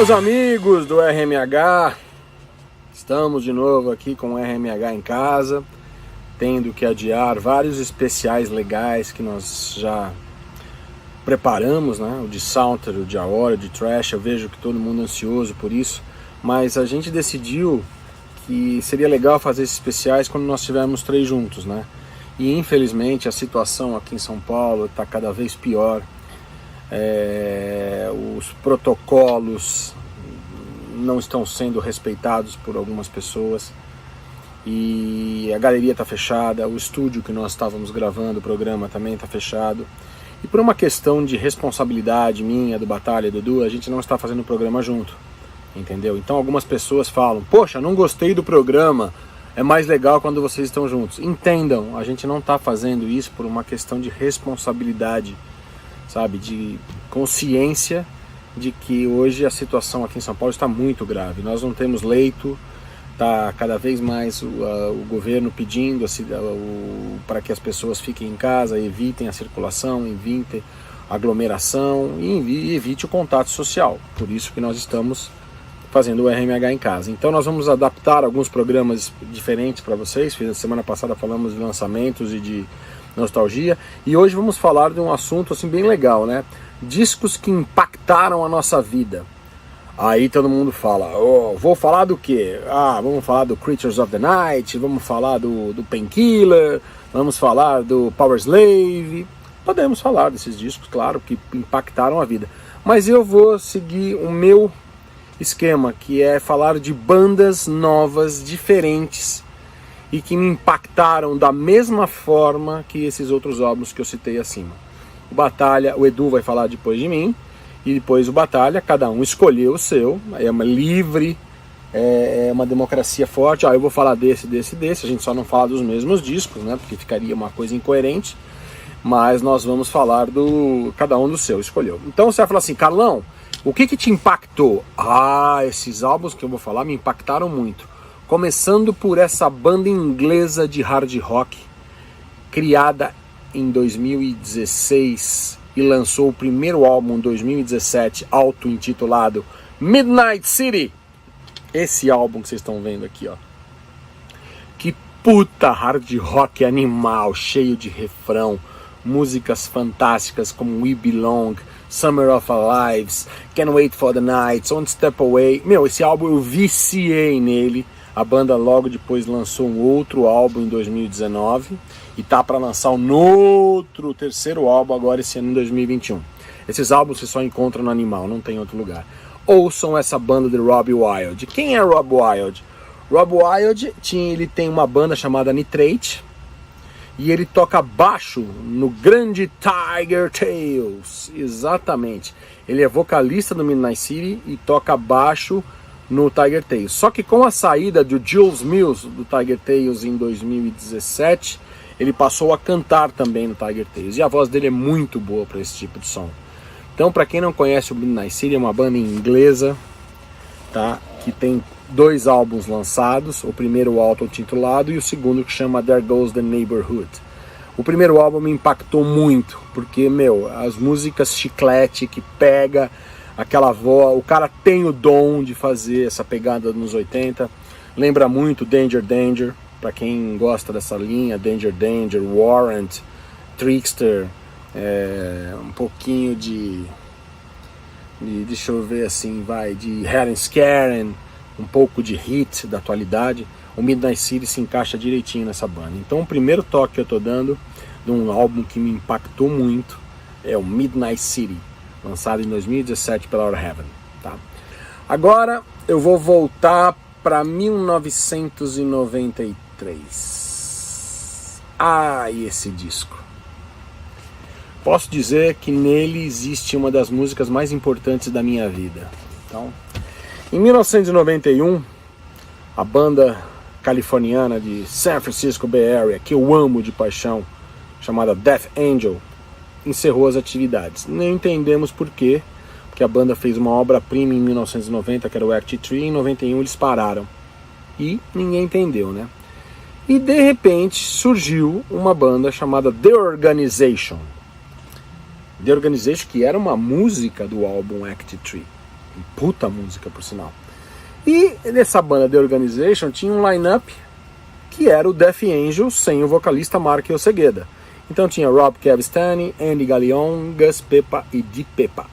Meus amigos do RMH, estamos de novo aqui com o RMH em casa, tendo que adiar vários especiais legais que nós já preparamos, né? O de Saunter, o de Aora, o de Trash. Eu vejo que todo mundo é ansioso por isso, mas a gente decidiu que seria legal fazer esses especiais quando nós estivermos três juntos, né? E infelizmente a situação aqui em São Paulo está cada vez pior. Os protocolos não estão sendo respeitados por algumas pessoas e a galeria está fechada, o estúdio que nós estávamos gravando o programa também está fechado, e por uma questão de responsabilidade minha, do Batalha e do Dudu, a gente não está fazendo o programa junto, entendeu? Então algumas pessoas falam: poxa, não gostei do programa, é mais legal quando vocês estão juntos. Entendam, a gente não está fazendo isso por uma questão de responsabilidade, sabe, de consciência de que hoje a situação aqui em São Paulo está muito grave. Nós não temos leito, está cada vez mais o governo pedindo para que as pessoas fiquem em casa, evitem a circulação, evitem a aglomeração e evite o contato social. Por isso que nós estamos fazendo o RMH em casa. Então nós vamos adaptar alguns programas diferentes para vocês. Semana passada falamos de lançamentos e de nostalgia, e hoje vamos falar de um assunto assim bem legal, né? Discos que impactaram a nossa vida. Aí todo mundo fala: vou falar do quê? Vamos falar do Creatures of the Night, vamos falar do Painkiller, vamos falar do Powerslave. Podemos falar desses discos, claro, que impactaram a vida, mas eu vou seguir o meu esquema, que é falar de bandas novas, diferentes, e que me impactaram da mesma forma que esses outros álbuns que eu citei acima. O Batalha, o Edu vai falar depois de mim, e depois o Batalha, cada um escolheu o seu, é uma livre, é uma democracia forte. Eu vou falar desse, a gente só não fala dos mesmos discos, né, porque ficaria uma coisa incoerente, mas nós vamos falar do cada um do seu, escolheu. Então você vai falar assim: Carlão, o que te impactou? Esses álbuns que eu vou falar me impactaram muito. Começando por essa banda inglesa de hard rock, criada em 2016 e lançou o primeiro álbum em 2017, auto-intitulado Midnight City. Esse álbum que vocês estão vendo aqui, ó. Que puta hard rock animal, cheio de refrão, músicas fantásticas como We Belong, Summer of Our Lives, Can't Wait for the Night, One Step Away. Esse álbum eu viciei nele. A banda logo depois lançou um outro álbum em 2019 e tá para lançar terceiro álbum agora esse ano em 2021. Esses álbuns você só encontra no Animal, não tem outro lugar. Ouçam essa banda de Rob Wild. Quem é Rob Wild? Rob Wild ele tem uma banda chamada Nitrate e ele toca baixo no grande Tiger Tails. Exatamente. Ele é vocalista do Midnight City e toca baixo no Tiger Tails. Só que com a saída do Jules Mills do Tiger Tails em 2017, ele passou a cantar também no Tiger Tails. E a voz dele é muito boa para esse tipo de som. Então, para quem não conhece o Midnight City, é uma banda inglesa, tá? Que tem 2 álbuns lançados. O primeiro auto-intitulado e o segundo que chama There Goes the Neighborhood. O primeiro álbum me impactou muito, porque, as músicas chiclete que pega aquela voz, o cara tem o dom de fazer essa pegada nos 80. Lembra muito Danger Danger, para quem gosta dessa linha, Danger Danger, Warrant, Trickster, um pouquinho de deixa eu ver assim, de Helen Scarin, um pouco de hit da atualidade. O Midnight City se encaixa direitinho nessa banda. Então o primeiro toque que eu tô dando de um álbum que me impactou muito é o Midnight City, lançado em 2017 pela Our Heaven, tá? Agora eu vou voltar para 1993. E esse disco. Posso dizer que nele existe uma das músicas mais importantes da minha vida. Então, em 1991, a banda californiana de San Francisco Bay Area, que eu amo de paixão, chamada Death Angel, encerrou as atividades. Nem entendemos por quê, porque a banda fez uma obra-prima em 1990, que era o Act 3, e em 91 eles pararam. E ninguém entendeu, né? E de repente surgiu uma banda chamada The Organization. The Organization, que era uma música do álbum Act 3. Puta música, por sinal. E nessa banda The Organization tinha um line-up que era o Death Angel sem o vocalista Mark Osegueda. Então tinha Rob Cavestany, Andy Galeon, Gus Pepa e Di Pepa.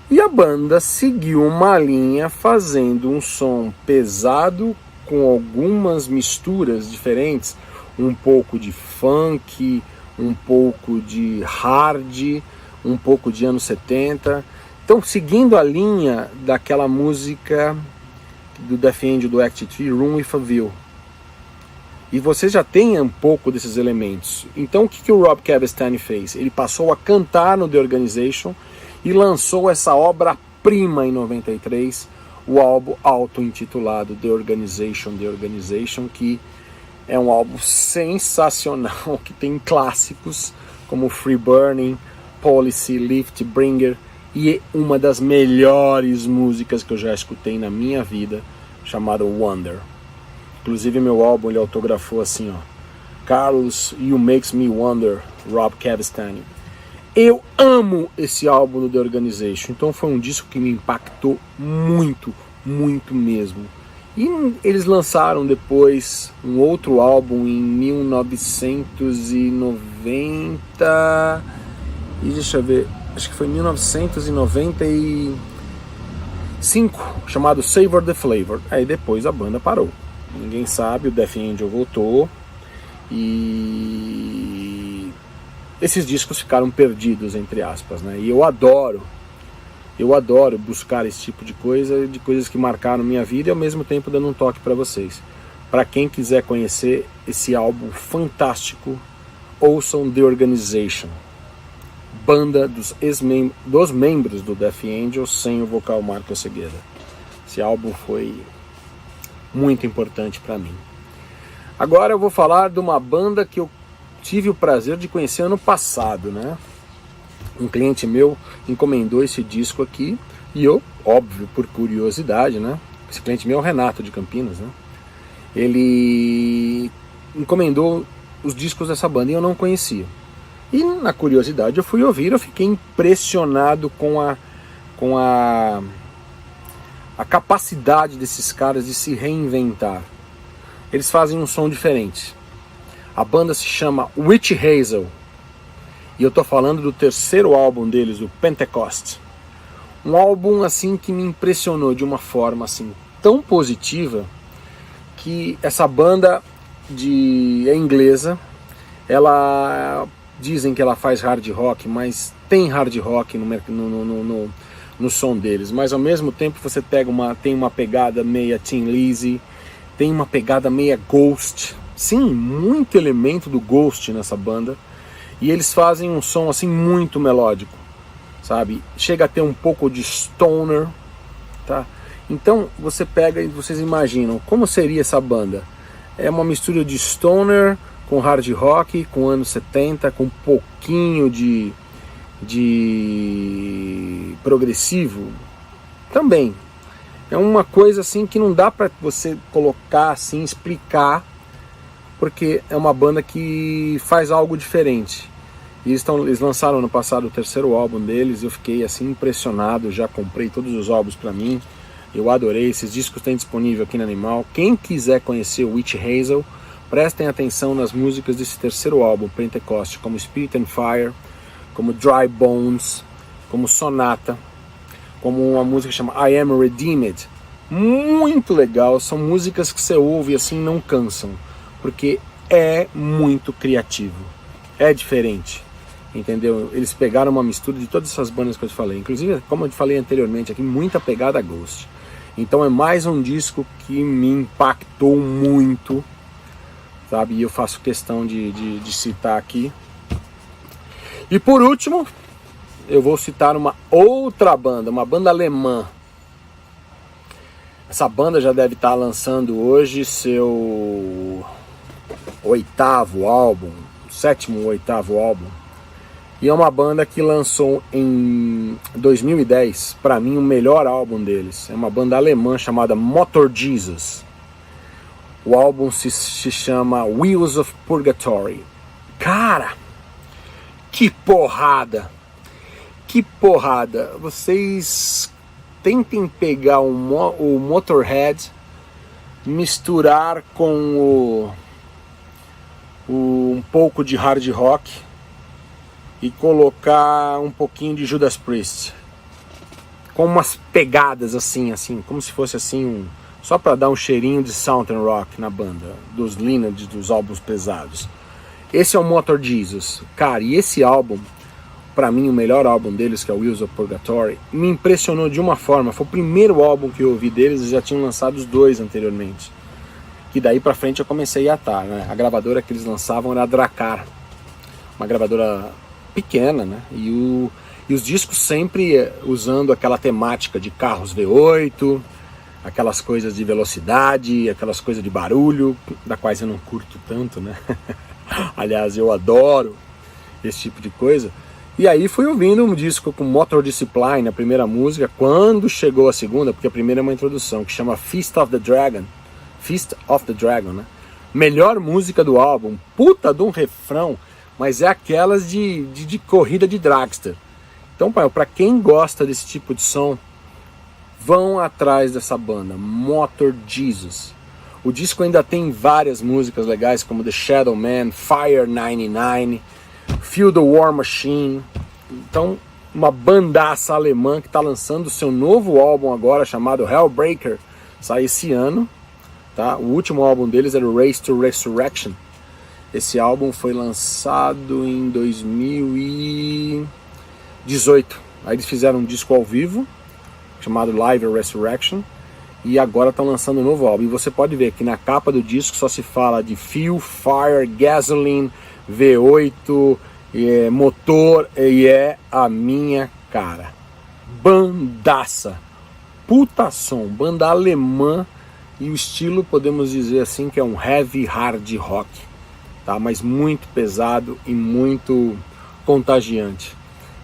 E a banda seguiu uma linha fazendo um som pesado com algumas misturas diferentes, um pouco de funk, um pouco de hard, um pouco de anos 70. Então, seguindo a linha daquela música do Death Angel do Act 3, Room with a View. E você já tem um pouco desses elementos. Então, o que o Rob Cavestany fez? Ele passou a cantar no The Organization e lançou essa obra-prima em 93, o álbum auto-intitulado The Organization, que é um álbum sensacional, que tem clássicos como Free Burning, Policy, Lift, Bringer, e uma das melhores músicas que eu já escutei na minha vida, chamada Wonder. Inclusive meu álbum ele autografou assim, ó: Carlos, You Makes Me Wonder, Rob Cavestany. Eu amo esse álbum do The Organization, então foi um disco que me impactou muito, muito mesmo. E eles lançaram depois um outro álbum em 1990, e deixa eu ver, acho que foi 1995, chamado Savor the Flavor. Aí depois a banda parou. Ninguém sabe, o Death Angel voltou e esses discos ficaram perdidos, entre aspas, né? E eu adoro buscar esse tipo de coisas que marcaram minha vida e ao mesmo tempo dando um toque para vocês. Para quem quiser conhecer esse álbum fantástico, ouçam The Organization, banda dos membros do Death Angel sem o vocal Mark Osegueda. Esse álbum foi muito importante para mim. Agora eu vou falar de uma banda que eu tive o prazer de conhecer ano passado, né? Um cliente meu encomendou esse disco aqui e eu, óbvio, por curiosidade, né? Esse cliente meu é o Renato de Campinas, né? Ele encomendou os discos dessa banda e eu não conhecia. E na curiosidade eu fui ouvir, eu fiquei impressionado com a capacidade desses caras de se reinventar. Eles fazem um som diferente. A banda se chama Witch Hazel. E eu tô falando do terceiro álbum deles, o Pentecost. Um álbum assim que me impressionou de uma forma assim tão positiva, que essa banda é inglesa, ela dizem que ela faz hard rock, mas tem hard rock no som deles, mas ao mesmo tempo você tem uma pegada meia Tin Lizzy, tem uma pegada meia Ghost, sim, muito elemento do Ghost nessa banda, e eles fazem um som assim muito melódico, sabe? Chega a ter um pouco de stoner, tá? Então você pega e vocês imaginam como seria essa banda. É uma mistura de stoner com hard rock, com anos 70, com um pouquinho de progressivo também. É uma coisa assim que não dá para você colocar assim, explicar, porque é uma banda que faz algo diferente. E eles lançaram no passado o terceiro álbum deles, eu fiquei assim impressionado, já comprei todos os álbuns para mim, eu adorei, esses discos têm disponível aqui na Animal. Quem quiser conhecer o Witch Hazel, prestem atenção nas músicas desse terceiro álbum, Pentecost, como Spirit and Fire, como Dry Bones, como Sonata, como uma música que chama I Am Redeemed. Muito legal, são músicas que você ouve e assim não cansam, porque é muito criativo, é diferente, entendeu? Eles pegaram uma mistura de todas essas bandas que eu te falei, inclusive, como eu te falei anteriormente aqui, muita pegada Ghost. Então é mais um disco que me impactou muito, sabe? E eu faço questão de citar aqui. E por último, eu vou citar uma outra banda, uma banda alemã. Essa banda já deve estar lançando hoje seu oitavo álbum, sétimo ou oitavo álbum. E é uma banda que lançou em 2010, para mim, o melhor álbum deles. É uma banda alemã chamada Motor Jesus. O álbum se chama Wheels of Purgatory. Cara, que porrada! Que porrada! Vocês tentem pegar o Motorhead, misturar com um pouco de hard rock e colocar um pouquinho de Judas Priest, com umas pegadas assim, como se fosse assim, só para dar um cheirinho de Southern Rock na banda, dos Leonard, dos álbuns pesados. Esse é o Motor Jesus, cara, e esse álbum, para mim o melhor álbum deles, que é o Wheels of Purgatory, me impressionou de uma forma. Foi o primeiro álbum que eu ouvi deles, eles já tinham lançado os 2 anteriormente, que daí pra frente eu comecei a atar, né? A gravadora que eles lançavam era a Dracar, uma gravadora pequena, né? E os discos sempre usando aquela temática de carros V8, aquelas coisas de velocidade, aquelas coisas de barulho, da quais eu não curto tanto, né? Aliás, eu adoro esse tipo de coisa. E aí fui ouvindo um disco com Motor Discipline, a primeira música, quando chegou a segunda, porque a primeira é uma introdução, que chama Feast of the Dragon, né? Melhor música do álbum, puta de um refrão, mas é aquelas de corrida de dragster. Então, para quem gosta desse tipo de som, vão atrás dessa banda, Motor Jesus. O disco ainda tem várias músicas legais, como The Shadow Man, Fire 99, Feel the War Machine. Então, uma bandaça alemã que está lançando seu novo álbum agora, chamado Hellbreaker, sai esse ano, tá? O último álbum deles era o Race to Resurrection. Esse álbum foi lançado em 2018. Aí eles fizeram um disco ao vivo, chamado Live Resurrection, e agora estão lançando um novo álbum. E você pode ver que na capa do disco só se fala de Fuel, Fire, Gasoline, V8, motor, e é a minha cara. Bandaça, puta som, banda alemã, e o estilo podemos dizer assim que é um heavy hard rock, tá? Mas muito pesado e muito contagiante.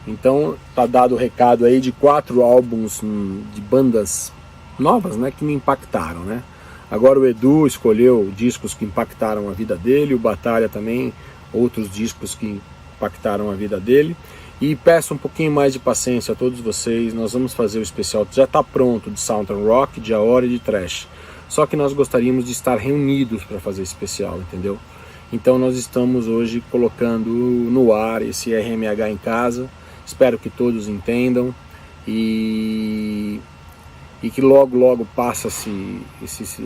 Então tá dado o recado aí de 4 álbuns de bandas novas, né, que me impactaram, né? Agora o Edu escolheu discos que impactaram a vida dele, o Batalha também, outros discos que impactaram a vida dele. E peço um pouquinho mais de paciência a todos vocês. Nós vamos fazer o especial, já está pronto, de Southern Rock, de Aora e de Thrash. Só que nós gostaríamos de estar reunidos para fazer esse especial, entendeu? Então nós estamos hoje colocando no ar esse RMH em casa. Espero que todos entendam e que logo passe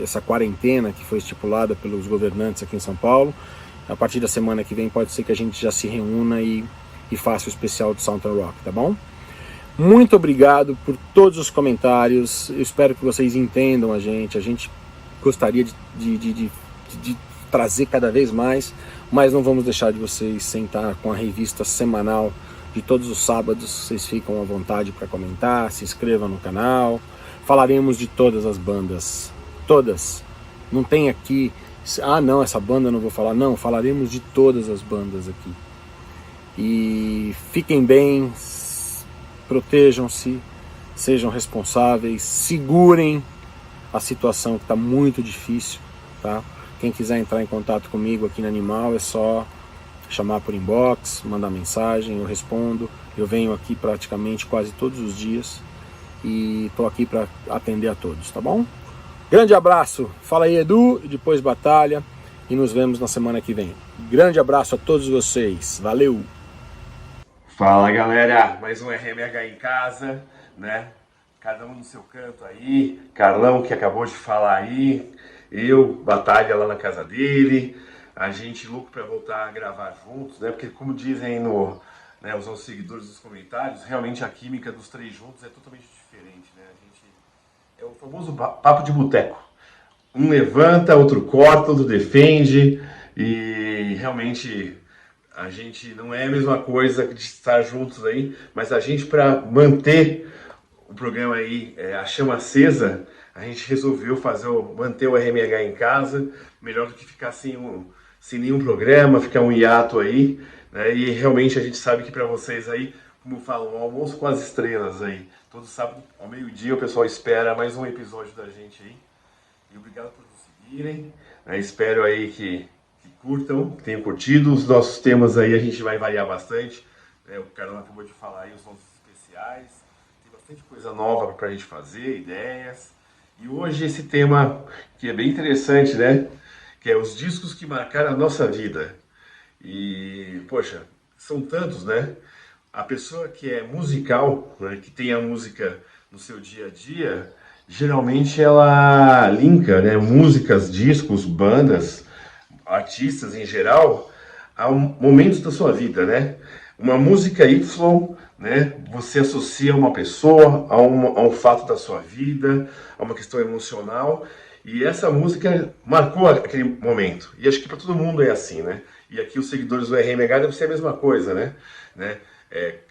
essa quarentena que foi estipulada pelos governantes aqui em São Paulo. A partir da semana que vem pode ser que a gente já se reúna e faça o especial de Southern Rock, tá bom? Muito obrigado por todos os comentários. Eu espero que vocês entendam a gente gostaria de trazer cada vez mais, mas não vamos deixar de vocês sentar com a revista semanal de todos os sábados. Vocês ficam à vontade para comentar, se inscrevam no canal. Falaremos de todas as bandas, todas. Não tem aqui, não, essa banda eu não vou falar. Não, falaremos de todas as bandas aqui. E fiquem bem, protejam-se, sejam responsáveis, segurem a situação que está muito difícil, tá? Quem quiser entrar em contato comigo aqui no Animal é só chamar por inbox, mandar mensagem, eu respondo. Eu venho aqui praticamente quase todos os dias e estou aqui para atender a todos, tá bom? Grande abraço, fala aí Edu, e depois Batalha, e nos vemos na semana que vem. Grande abraço a todos vocês, valeu! Fala galera, mais um RMH em casa, né? Cada um no seu canto aí, Carlão que acabou de falar aí, eu, Batalha lá na casa dele, a gente louco para voltar a gravar juntos, né? Porque como dizem os nossos seguidores nos comentários, realmente a química dos 3 juntos é totalmente diferente, né? É o famoso papo de boteco. Um levanta, outro corta, outro defende, e realmente a gente não é a mesma coisa de estar juntos aí, mas a gente, para manter o programa aí, a chama acesa, a gente resolveu manter o RMH em casa, melhor do que ficar sem nenhum programa, ficar um hiato aí, né? E realmente a gente sabe que para vocês aí, como falam, um almoço com as estrelas aí, todo sábado ao meio-dia o pessoal espera mais um episódio da gente aí. E obrigado por nos seguirem, né? Espero aí que curtam, que tenham curtido. Os nossos temas aí a gente vai variar bastante, o Carlão acabou de falar aí os nossos especiais. bastante coisa nova para a gente fazer, ideias. E hoje esse tema que é bem interessante, né? Que é os discos que marcaram a nossa vida. E, poxa, são tantos, né? A pessoa que é musical, né, que tem a música no seu dia a dia, geralmente ela linka, né, músicas, discos, bandas, artistas em geral, a momentos da sua vida, né? Uma música Y, né, você associa a uma pessoa, a um fato da sua vida, a uma questão emocional, e essa música marcou aquele momento. E acho que para todo mundo é assim, né? E aqui os seguidores do RMH devem ser a mesma coisa, né?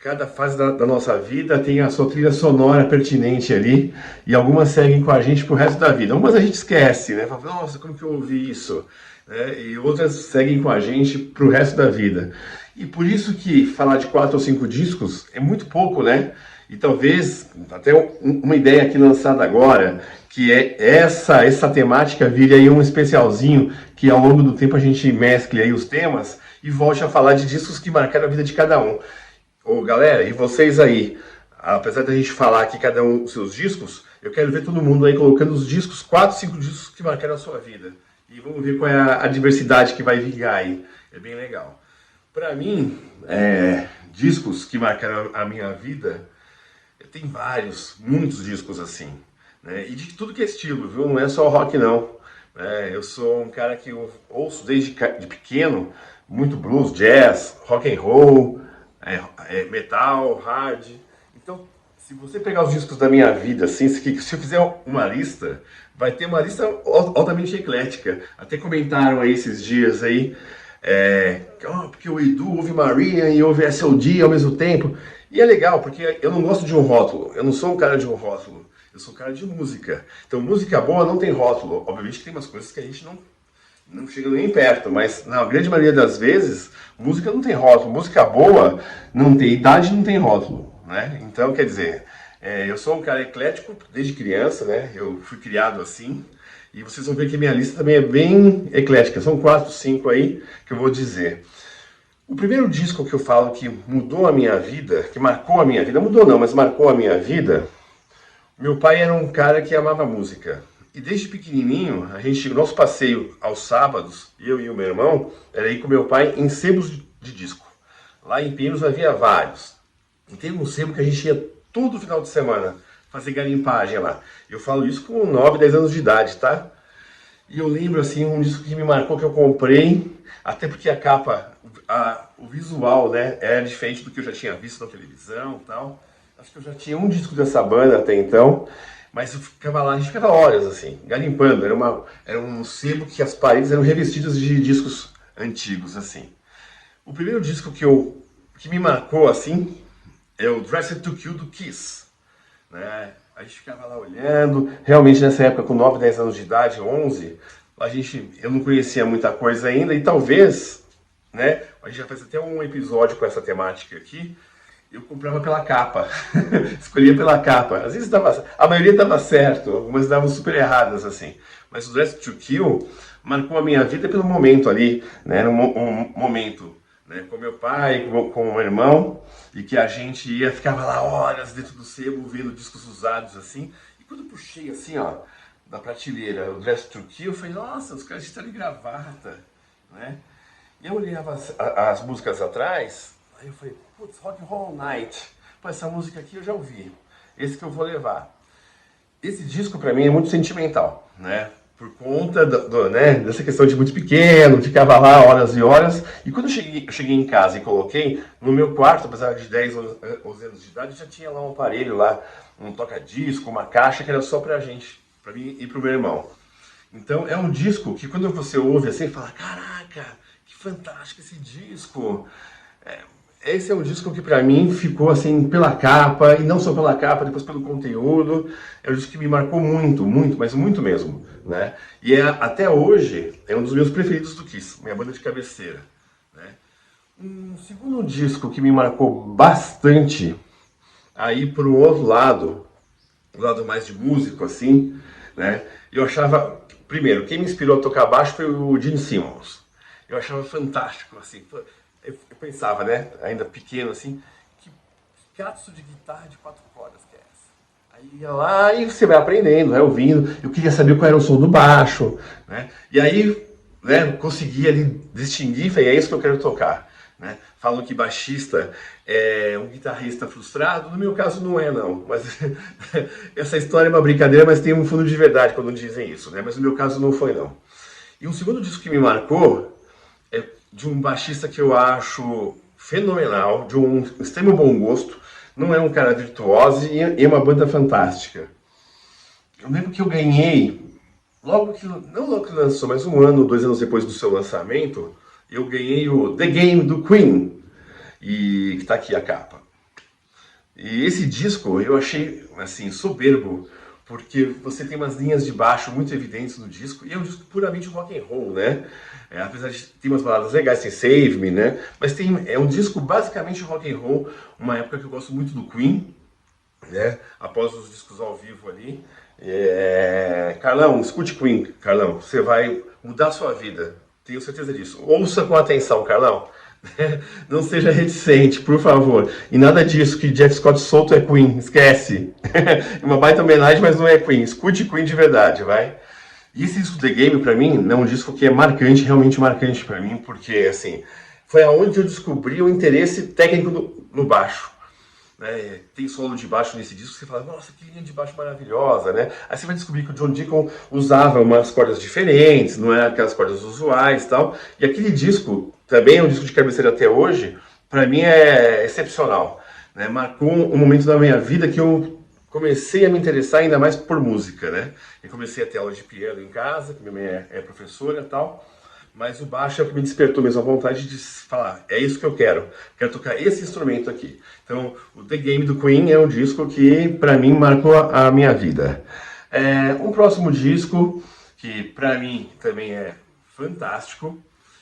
Cada fase da nossa vida tem a sua trilha sonora pertinente ali, e algumas seguem com a gente pro resto da vida. Algumas a gente esquece, né? Fala, nossa, como que eu ouvi isso? Né? E outras seguem com a gente pro resto da vida. E por isso que falar de 4 ou 5 discos é muito pouco, né? E talvez até uma ideia aqui lançada agora, que é essa temática vire aí um especialzinho, que ao longo do tempo a gente mescle aí os temas e volte a falar de discos que marcaram a vida de cada um. Ô galera, e vocês aí, apesar da gente falar aqui cada um dos seus discos, eu quero ver todo mundo aí colocando os discos, 4, 5 discos que marcaram a sua vida. E vamos ver qual é a diversidade que vai vingar aí. É bem legal. Pra mim, discos que marcaram a minha vida, tem vários, muitos discos assim, né? E de tudo que é estilo, viu? Não é só rock não. Eu sou um cara que eu ouço desde de pequeno muito blues, jazz, rock and roll, metal, hard. Então, se você pegar os discos da minha vida, assim, se eu fizer uma lista, vai ter uma lista altamente eclética. Até comentaram aí esses dias aí, porque o Edu ouve Maria e ouve SOD ao mesmo tempo. E é legal, porque eu não gosto de um rótulo, eu não sou um cara de um rótulo, eu sou um cara de música. Então, música boa não tem rótulo. Obviamente que tem umas coisas que a gente não chega nem perto, mas na grande maioria das vezes, música não tem rótulo. Música boa não tem idade, não tem rótulo, né? Então, quer dizer, eu sou um cara eclético desde criança, né? Eu fui criado assim, e vocês vão ver que minha lista também é bem eclética. São 4, 5 aí que eu vou dizer. O primeiro disco que eu falo que mudou a minha vida, que marcou a minha vida, mudou não, mas marcou a minha vida, meu pai era um cara que amava música. E desde pequenininho, o nosso passeio aos sábados, eu e o meu irmão, era ir com meu pai em sebos de disco. Lá em Pinheiros havia vários. E tem um sebo que a gente ia todo final de semana fazer garimpagem lá. Eu falo isso com 9, 10 anos de idade, tá? E eu lembro, assim, um disco que me marcou, que eu comprei, até porque a capa, o visual, né, era diferente do que eu já tinha visto na televisão e tal. Acho que eu já tinha um disco dessa banda até então, mas eu ficava lá, a gente ficava horas, assim, garimpando. Era um sebo que as paredes eram revestidas de discos antigos, assim. O primeiro disco que me marcou, assim, é o Dressed to Kill do Kiss, né? A gente ficava lá olhando, realmente nessa época com 9, 10 anos de idade, 11, eu não conhecia muita coisa ainda e talvez, né, a gente já fez até um episódio com essa temática aqui, eu comprava pela capa, escolhia pela capa, às vezes a maioria dava certo, algumas davam super erradas assim, mas o Dressed to Kill marcou a minha vida pelo momento ali, né, era um momento, né, com meu pai, com o meu irmão, e que a gente ficava lá horas dentro do sebo, vendo discos usados assim, e quando eu puxei assim, ó, da prateleira, o Dressed to Kill, eu falei, nossa, os caras estão de gravata, né, e eu olhava as músicas atrás, aí eu falei, putz, Rock and Roll Night, pô, essa música aqui eu já ouvi, esse que eu vou levar. Esse disco pra mim é muito sentimental, né, por conta né, dessa questão de muito pequeno, ficava lá horas e horas, e quando eu cheguei em casa e coloquei, no meu quarto, apesar de 10 ou 11 anos de idade, já tinha lá um aparelho lá, um toca-disco, uma caixa que era só pra gente, pra mim e pro meu irmão. Então é um disco que quando você ouve assim, fala, caraca, que fantástico esse disco. Esse é um disco que pra mim ficou assim pela capa, e não só pela capa, depois pelo conteúdo. É um disco que me marcou muito, muito, mas muito mesmo, né? E até hoje é um dos meus preferidos do Kiss, minha banda de cabeceira, né? Um segundo disco que me marcou bastante, aí pro outro lado, o lado mais de músico assim, né? Eu achava, primeiro, quem me inspirou a tocar baixo foi o Gene Simmons. Eu achava fantástico, assim. Eu pensava, né, ainda pequeno assim, que catso de guitarra de 4 cordas que é essa? Aí ia lá e você vai aprendendo, vai ouvindo. Eu queria saber qual era o som do baixo, né? E aí, né, consegui ali distinguir, falei, é isso que eu quero tocar, né? Falam que baixista é um guitarrista frustrado, no meu caso não é não, mas essa história é uma brincadeira, mas tem um fundo de verdade quando dizem isso, né? Mas no meu caso não foi não. E um segundo disco que me marcou é de um baixista que eu acho fenomenal, de um extremo bom gosto, não é um cara virtuoso e é uma banda fantástica. Eu lembro que eu ganhei, não logo que lançou, mas um ano, 2 anos depois do seu lançamento, eu ganhei o The Game do Queen, e que tá aqui a capa. E esse disco eu achei, assim, soberbo, porque você tem umas linhas de baixo muito evidentes no disco, e é um disco puramente rock and roll, né? Apesar de ter umas baladas legais, tem Save Me, né? Mas é um disco basicamente rock and roll, uma época que eu gosto muito do Queen, né? Após os discos ao vivo ali. Carlão, escute Queen, Carlão, você vai mudar a sua vida, tenho certeza disso. Ouça com atenção, Carlão. Não seja reticente, por favor. E nada disso que Jeff Scott solto é Queen, esquece. É uma baita homenagem, mas não é Queen. Escute Queen de verdade, vai. E esse disco The Game, pra mim, é um disco que é marcante, realmente marcante pra mim, porque, assim, foi aonde eu descobri o interesse técnico no baixo. Né? Tem solo de baixo nesse disco, você fala, nossa, que linha de baixo maravilhosa, né? Aí você vai descobrir que o John Deacon usava umas cordas diferentes, não é aquelas cordas usuais e tal. E aquele disco, também é um disco de cabeceira até hoje, pra mim é excepcional. Né? Marcou um momento da minha vida que eu comecei a me interessar ainda mais por música, né? Eu comecei a ter aula de piano em casa, que minha mãe é professora e tal. Mas o baixo é o que me despertou mesmo a vontade de falar, é isso que eu quero tocar esse instrumento aqui. Então, o The Game do Queen é um disco que, pra mim, marcou a minha vida. Um próximo disco, que pra mim também é fantástico,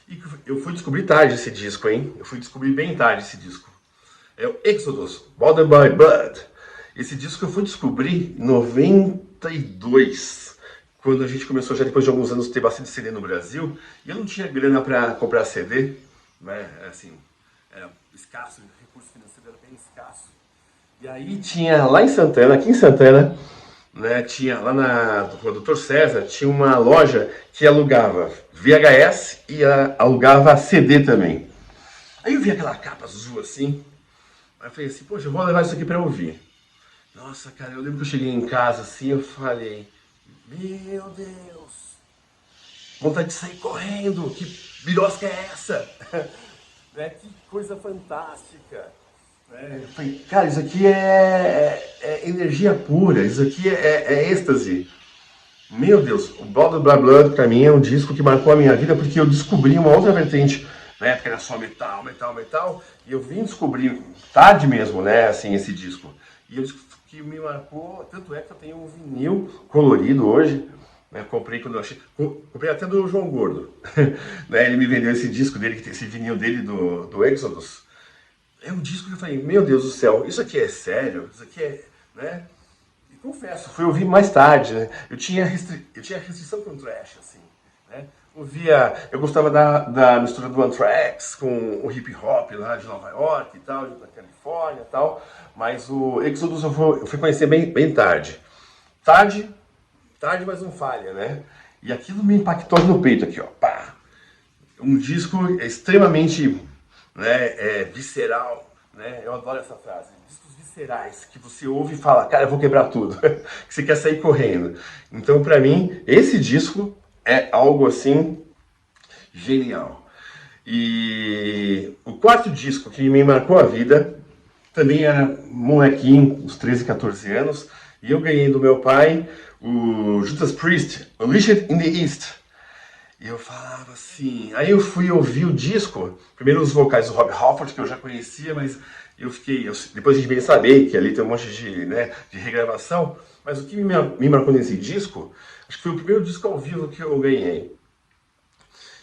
e eu fui descobrir tarde esse disco, hein? Eu fui descobrir bem tarde esse disco. É o Exodus, Bothered by Blood. Esse disco eu fui descobrir em 92. Quando a gente começou, já depois de alguns anos, ter bastante CD no Brasil, e eu não tinha grana para comprar CD, né? Assim, era escasso, o recurso financeiro era bem escasso. E aí tinha lá em Santana, aqui em Santana, né, tinha lá na rua Doutor César, tinha uma loja que alugava VHS e alugava CD também. Aí eu vi aquela capa azul assim, aí eu falei assim, poxa, eu vou levar isso aqui para ouvir. Nossa, cara, eu lembro que eu cheguei em casa assim, eu falei, meu Deus, vontade de sair correndo, que birosca é essa? Né? Que coisa fantástica. Eu falei, cara, isso aqui é energia pura, isso aqui é êxtase. Meu Deus, o Blood Blood Blood pra mim é um disco que marcou a minha vida porque eu descobri uma outra vertente. Na época era só metal, metal, metal, e eu vim descobrir tarde mesmo, né, assim, esse disco. E o disco que me marcou, tanto é que eu tenho um vinil colorido hoje, né, comprei quando eu achei, comprei até do João Gordo, né, ele me vendeu esse disco dele, esse vinil dele do Exodus. É um disco que eu falei, meu Deus do céu, isso aqui é sério? Isso aqui é, né? E confesso, fui ouvir mais tarde, né? Eu tinha restrição com o thrash, assim, né? Eu gostava da mistura do Anthrax com o hip hop lá de Nova York e tal, da Califórnia e tal, mas o Exodus eu fui conhecer bem tarde. Tarde, mas não falha, né? E aquilo me impactou no peito aqui, ó, pá! Um disco extremamente, né, visceral, né? Eu adoro essa frase, discos viscerais, que você ouve e fala, cara, eu vou quebrar tudo, que você quer sair correndo. Então, pra mim, esse disco é algo assim genial. E o quarto disco que me marcou a vida, também era molequinho, uns 13, 14 anos, e eu ganhei do meu pai o Judas Priest, Unleashed in the East. E eu falava assim, aí eu fui ouvir o disco, primeiro os vocais do Rob Halford, que eu já conhecia, mas depois a gente veio saber que ali tem um monte de regravação, mas o que me marcou nesse disco, acho que foi o primeiro disco ao vivo que eu ganhei.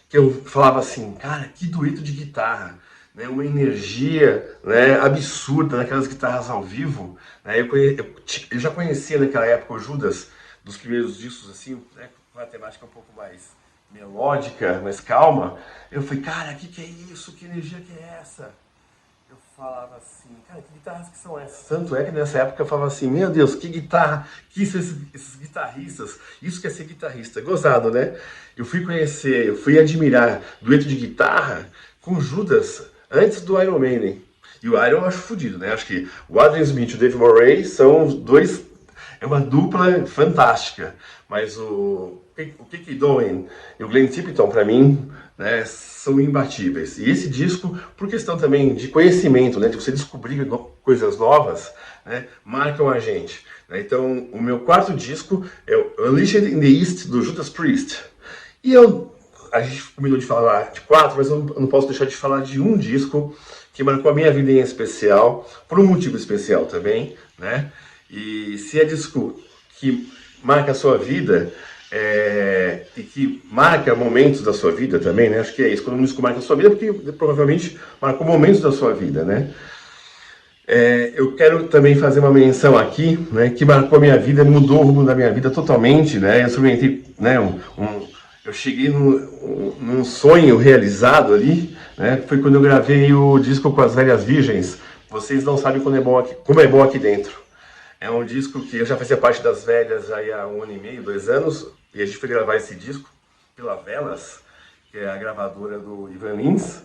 Que eu falava assim, cara, que dueto de guitarra, né? Uma energia, né, absurda naquelas guitarras ao vivo. Né? Eu já conhecia naquela época o Judas, dos primeiros discos, assim, né, com uma temática um pouco mais melódica, mais calma. Eu falei, cara, que é isso? Que energia que é essa? Eu falava assim, cara, que guitarras que são essas? Tanto é que nessa época eu falava assim, meu Deus, que guitarra, que são esses guitarristas, isso quer ser guitarrista, gozado, né? Eu fui conhecer, eu fui admirar dueto de guitarra com Judas antes do Iron Maiden. E o Iron eu acho fodido, né? Acho que o Adrian Smith e o Dave Murray são dois, é uma dupla fantástica. Mas o Kiki Doen e o Glenn Tipton, para mim, né, são imbatíveis. E esse disco, por questão também de conhecimento, né, de você descobrir coisas novas, né, marcam a gente. Né? Então, o meu quarto disco é o Unleashed in the East, do Judas Priest. E a gente combinou de falar de quatro, mas eu não posso deixar de falar de um disco que marcou a minha vida em especial, por um motivo especial também, né? E se é disco que marca a sua vida, e que marca momentos da sua vida também, né? Acho que é isso, quando um disco marca a sua vida, porque provavelmente marcou momentos da sua vida, né? Eu quero também fazer uma menção aqui, né, que marcou a minha vida, mudou o rumo da minha vida totalmente, né? Eu experimentei, né, eu cheguei num sonho realizado ali, né? Foi quando eu gravei o disco com as Velhas Virgens. Vocês não sabem como é bom aqui dentro. É um disco que eu já fazia parte das Velhas aí há 1 ano e meio, 2 anos, e a gente foi gravar esse disco pela Velas, que é a gravadora do Ivan Lins.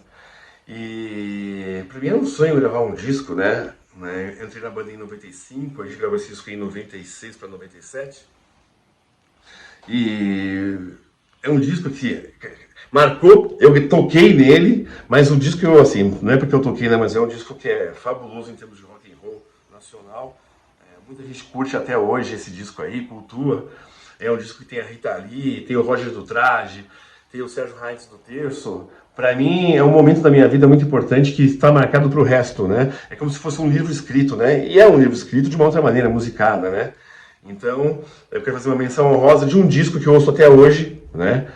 E para mim era um sonho gravar um disco, né? Eu entrei na banda em 95, a gente gravou esse disco em 96 para 97. E é um disco que marcou, eu toquei nele, mas um disco que eu, assim, não é porque eu toquei, né? Mas é um disco que é fabuloso em termos de rock and roll nacional. Muita gente curte até hoje esse disco aí, cultua. É um disco que tem a Rita Lee, tem o Roger do Traje, tem o Sérgio Heinz do Terço. Para mim é um momento da minha vida muito importante que está marcado para o resto, né? É como se fosse um livro escrito, né? E é um livro escrito de uma outra maneira, musicada, né? Então, eu quero fazer uma menção honrosa de um disco que eu ouço até hoje, né?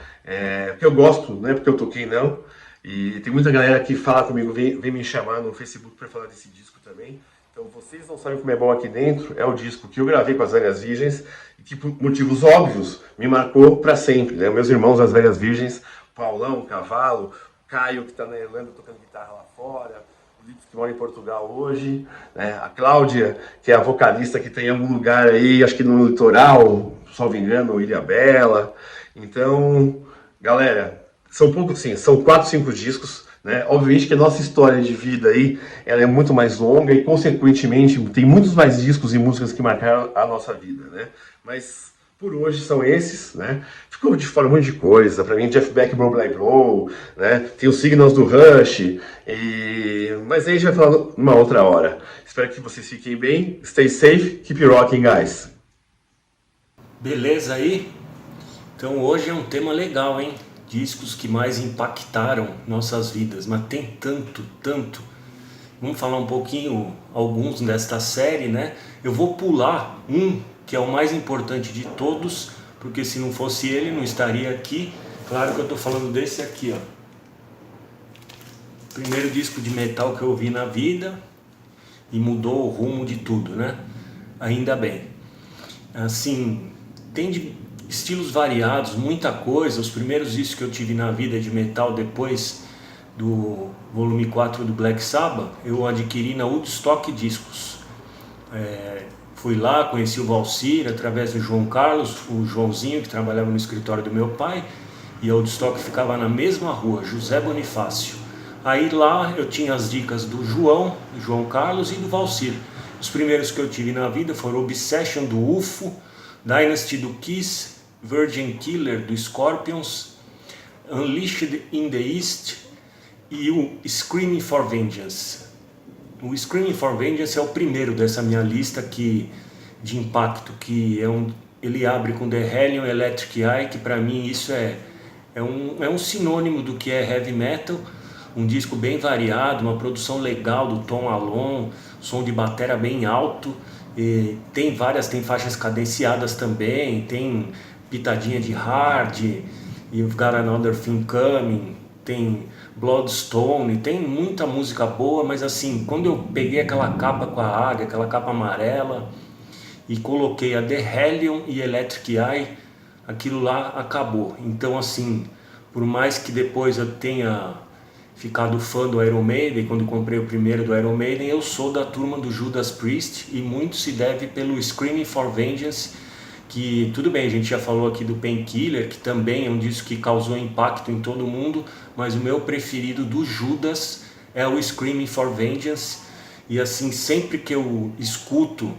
Porque eu gosto, não é porque eu toquei, não. E tem muita galera que fala comigo, vem me chamar no Facebook para falar desse disco também. Então, Vocês Não Sabem Como É Bom Aqui Dentro é o disco que eu gravei com as Velhas Virgens e que, por motivos óbvios, me marcou para sempre, né? Meus irmãos, as Velhas Virgens, Paulão, Cavalo, Caio, que está na Irlanda tocando guitarra lá fora, o Lips, que mora em Portugal hoje, né? A Cláudia, que é a vocalista que tem em algum lugar aí, acho que no litoral, salvo engano, ou Ilha Bela. Então, galera, são poucos, sim, são 4, 5 discos, né? Obviamente que a nossa história de vida aí, ela é muito mais longa e, consequentemente, tem muitos mais discos e músicas que marcaram a nossa vida, né? Mas por hoje são esses, né? Ficou de fora um monte de coisa. Pra mim, Jeff Beck, Blow by Blow, né? Tem os Signals do Rush. Mas aí a gente vai falar numa outra hora. Espero que vocês fiquem bem. Stay safe. Keep rocking, guys. Beleza aí? Então hoje é um tema legal, hein? Discos que mais impactaram nossas vidas. Mas tem tanto. Vamos falar um pouquinho, alguns desta série, né? Eu vou pular um que é o mais importante de todos, porque se não fosse ele, não estaria aqui. Claro que eu estou falando desse aqui, ó. Primeiro disco de metal que eu ouvi na vida e mudou o rumo de tudo, né? Ainda bem. Assim, tem de estilos variados, muita coisa. Os primeiros discos que eu tive na vida de metal depois do volume 4 do Black Sabbath, eu adquiri na Woodstock Discos. Fui lá, conheci o Valcir através do João Carlos, o Joãozinho, que trabalhava no escritório do meu pai, e a Woodstock ficava na mesma rua, José Bonifácio. Aí lá eu tinha as dicas do João Carlos e do Valcir. Os primeiros que eu tive na vida foram Obsession do UFO, Dynasty do Kiss, Virgin Killer do Scorpions, Unleashed in the East e o Screaming for Vengeance. O Screaming for Vengeance é o primeiro dessa minha lista de impacto, que ele abre com The Hellion Electric Eye, que para mim isso é um sinônimo do que é heavy metal, um disco bem variado, uma produção legal do Tom Alon, som de bateria bem alto, e tem faixas cadenciadas também, tem pitadinha de hard, You've Got Another Thing Coming, tem Bloodstone, tem muita música boa, mas assim, quando eu peguei aquela capa com a águia, aquela capa amarela, e coloquei a The Hellion e Electric Eye, aquilo lá acabou. Então assim, por mais que depois eu tenha ficado fã do Iron Maiden, quando comprei o primeiro do Iron Maiden, eu sou da turma do Judas Priest, e muito se deve pelo Screaming for Vengeance, que tudo bem, a gente já falou aqui do Painkiller, que também é um disco que causou impacto em todo mundo, mas o meu preferido do Judas é o Screaming for Vengeance, e assim, sempre que eu escuto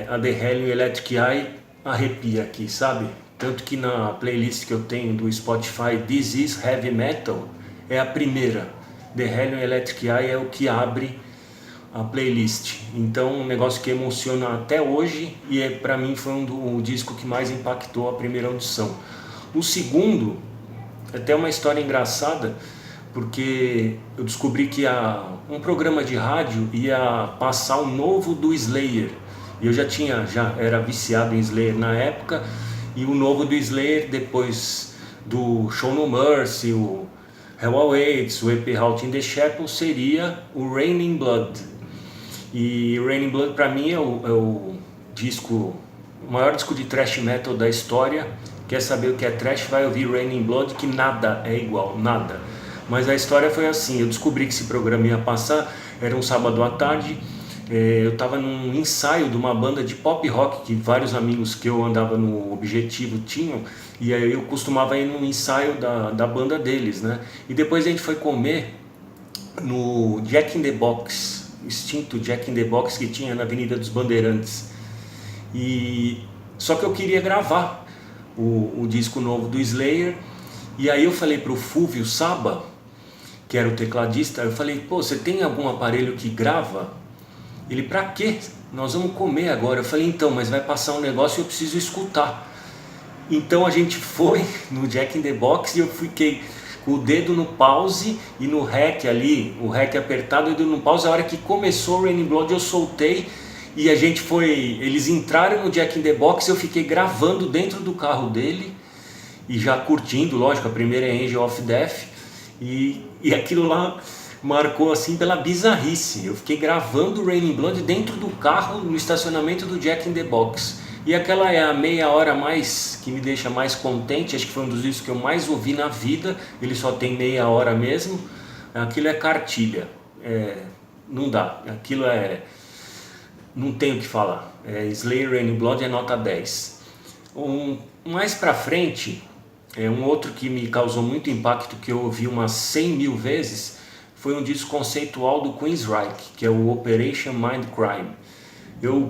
a The Hell in Electric Eye, arrepia aqui, sabe? Tanto que na playlist que eu tenho do Spotify, This Is Heavy Metal, é a primeira. The Hell in Electric Eye é o que abre a playlist. Então, um negócio que emociona até hoje, e para mim foi o disco que mais impactou a primeira audição. O segundo, até uma história engraçada, porque eu descobri que um programa de rádio ia passar o novo do Slayer. E eu já era viciado em Slayer na época, e o novo do Slayer, depois do Show No Mercy, o Hell Awaits, o EP Out in the Chapel, seria o Raining Blood. E Raining Blood para mim é o maior disco de thrash metal da história. Quer saber o que é thrash? Vai ouvir Raining Blood, que nada é igual, nada. Mas a história foi assim, eu descobri que esse programa ia passar, era um sábado à tarde, eu estava num ensaio de uma banda de pop rock que vários amigos que eu andava no Objetivo tinham, e aí eu costumava ir no ensaio da banda deles, né? E depois a gente foi comer no Jack in the Box, extinto Jack in the Box, que tinha na Avenida dos Bandeirantes. Só que eu queria gravar o disco novo do Slayer, e aí eu falei pro Fúvio Saba, que era o tecladista, eu falei, pô, você tem algum aparelho que grava? Ele, pra quê? Nós vamos comer agora. Eu falei, então, mas vai passar um negócio e eu preciso escutar. Então a gente foi no Jack in the Box e eu fiquei com o dedo no pause e no REC ali, o REC apertado e o dedo no pause. A hora que começou o Raining Blood eu soltei e a gente foi... Eles entraram no Jack in the Box e eu fiquei gravando dentro do carro dele e já curtindo, lógico, a primeira é Angel of Death, e aquilo lá marcou assim pela bizarrice. Eu fiquei gravando o Raining Blood dentro do carro no estacionamento do Jack in the Box, e aquela é a meia hora mais que me deixa mais contente. Acho que foi um dos discos que eu mais ouvi na vida. Ele só tem meia hora mesmo. Aquilo é cartilha, não dá, aquilo não tem o que falar. Slayer Raining Blood é nota 10. Mais pra frente, um outro que me causou muito impacto, que eu ouvi umas 100 mil vezes, foi um disco conceitual do Queensryche, que é o Operation Mindcrime. Eu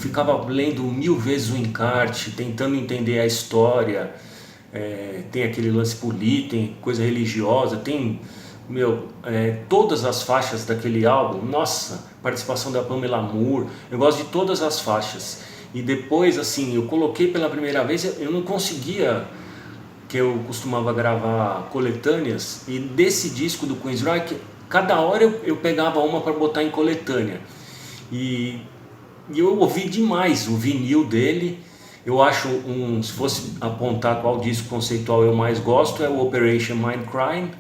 ficava lendo 1000 vezes o encarte, tentando entender a história. Tem aquele lance político, tem coisa religiosa, tem todas as faixas daquele álbum. Nossa, participação da Pamela Moore, eu gosto de todas as faixas. E depois, assim, eu coloquei pela primeira vez, eu não conseguia, que eu costumava gravar coletâneas, e desse disco do Queensryche, cada hora eu pegava uma para botar em coletânea, e eu ouvi demais o vinil dele. Eu acho, se fosse apontar qual disco conceitual eu mais gosto, é o Operation Mindcrime,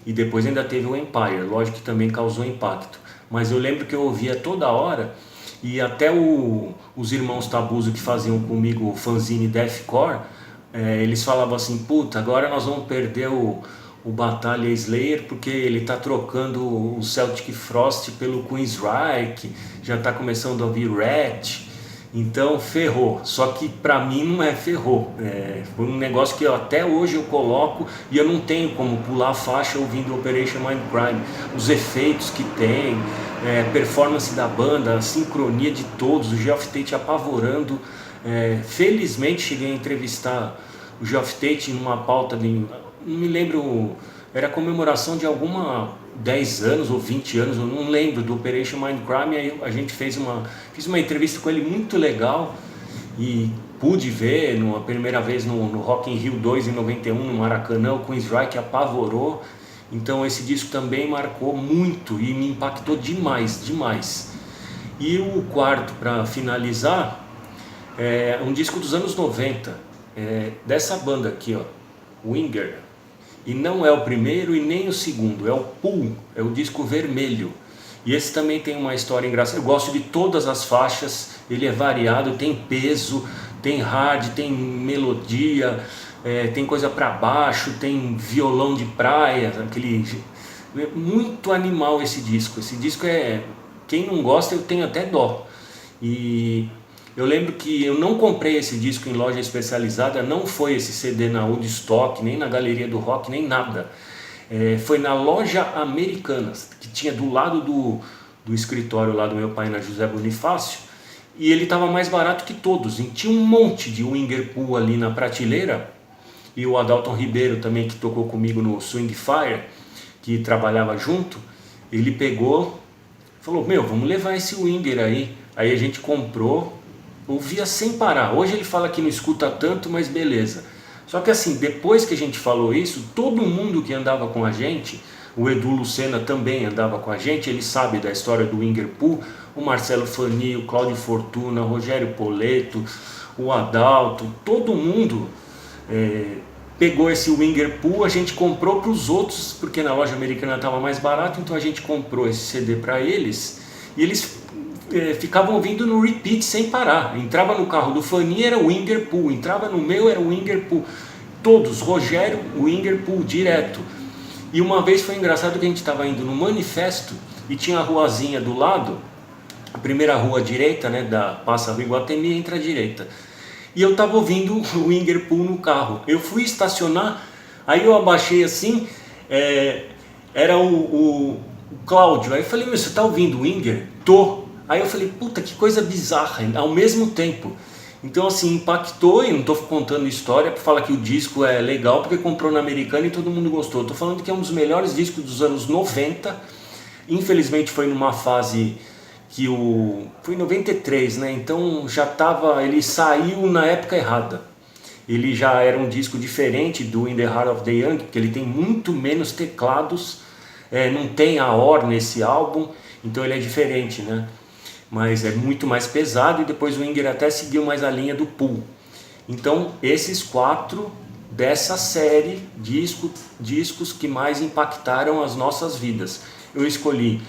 e depois ainda teve o Empire, lógico que também causou impacto, mas eu lembro que eu ouvia toda hora, e até os irmãos Tabuso que faziam comigo o fanzine Deathcore, eles falavam assim, puta, agora nós vamos perder o Batalha Slayer, porque ele tá trocando o Celtic Frost pelo Queensryche, já tá começando a ouvir Rat, então ferrou. Só que pra mim não ferrou, foi um negócio que até hoje eu coloco, e eu não tenho como pular a faixa ouvindo Operation Mindcrime. Os efeitos que tem, performance da banda, a sincronia de todos, o Geoff Tate apavorando. Felizmente cheguei a entrevistar o Geoff Tate numa pauta não me lembro, era comemoração de 10 anos ou 20 anos, eu não lembro, do Operation Mindcrime. Aí a gente fiz uma entrevista com ele muito legal, e pude ver a primeira vez no Rock in Rio 2 em 91 no Maracanã. O Queensryche apavorou. Então esse disco também marcou muito e me impactou demais. E o quarto, para finalizar, é um disco dos anos 90, dessa banda aqui, ó, Winger. E não é o primeiro e nem o segundo, é o Pool, é o disco vermelho. E esse também tem uma história engraçada. Eu gosto de todas as faixas, ele é variado, tem peso, tem hard, tem melodia, tem coisa para baixo, tem violão de praia, muito animal esse disco. Esse disco quem não gosta eu tenho até dó. E eu lembro que eu não comprei esse disco em loja especializada, não foi esse CD na Woodstock, nem na Galeria do Rock, nem nada. Foi na Loja Americanas, que tinha do lado do escritório lá do meu pai, na José Bonifácio, e ele estava mais barato que todos. E tinha um monte de Winger Pool ali na prateleira, e o Adalton Ribeiro também, que tocou comigo no Swing Fire, que trabalhava junto, ele pegou, falou, meu, vamos levar esse Winger aí. Aí a gente comprou, ouvia sem parar. Hoje ele fala que não escuta tanto, mas beleza. Só que assim, depois que a gente falou isso, todo mundo que andava com a gente, o Edu Lucena também andava com a gente, ele sabe da história do Winger Pool, o Marcelo Fani, o Cláudio Fortuna, o Rogério Poleto, o Adalto, todo mundo pegou esse Winger Pool, a gente comprou para os outros, porque na loja americana estava mais barato, então a gente comprou esse CD para eles, e eles ficavam ouvindo no repeat sem parar. Entrava no carro do Fani, era o Winger Pool, entrava no meu, era o Winger Pool, todos, Rogério, Winger Pool, direto. E uma vez foi engraçado que a gente estava indo no Manifesto e tinha a ruazinha do lado, a primeira rua à direita, né, passa a Rua Iguatemi e entra à direita. E eu estava ouvindo o Winger Pool no carro. Eu fui estacionar, aí eu abaixei assim, era o Cláudio. Aí eu falei, meu, você está ouvindo o Winger? Tô. Aí eu falei, puta, que coisa bizarra, ao mesmo tempo. Então assim, impactou, e não estou contando história para falar que o disco é legal porque comprou na Americana e todo mundo gostou. Estou falando que é um dos melhores discos dos anos 90. Infelizmente foi numa fase que foi em 93, né? Então já ele saiu na época errada. Ele já era um disco diferente do In the Heart of the Young, porque ele tem muito menos teclados, não tem a OR nesse álbum, então ele é diferente, né? Mas é muito mais pesado, e depois o Winger até seguiu mais a linha do Pool. Então esses 4 dessa série, discos que mais impactaram as nossas vidas. Eu escolhi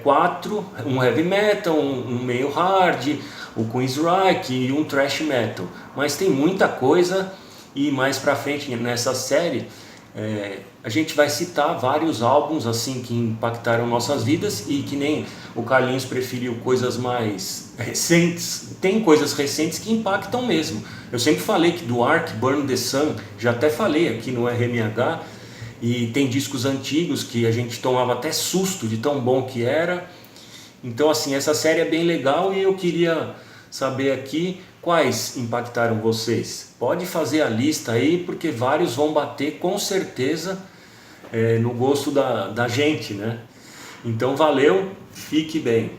4, um heavy metal, um meio hard, o Queensryche e um thrash metal. Mas tem muita coisa, e mais pra frente nessa série a gente vai citar vários álbuns assim que impactaram nossas vidas, e que nem o Carlinhos preferiu coisas mais recentes. Tem coisas recentes que impactam mesmo. Eu sempre falei que do Ark, Burn the Sun, já até falei aqui no RMH, e tem discos antigos que a gente tomava até susto de tão bom que era. Então assim, essa série é bem legal, e eu queria saber aqui quais impactaram vocês. Pode fazer a lista aí, porque vários vão bater com certeza no gosto da gente, né? Então valeu, fique bem.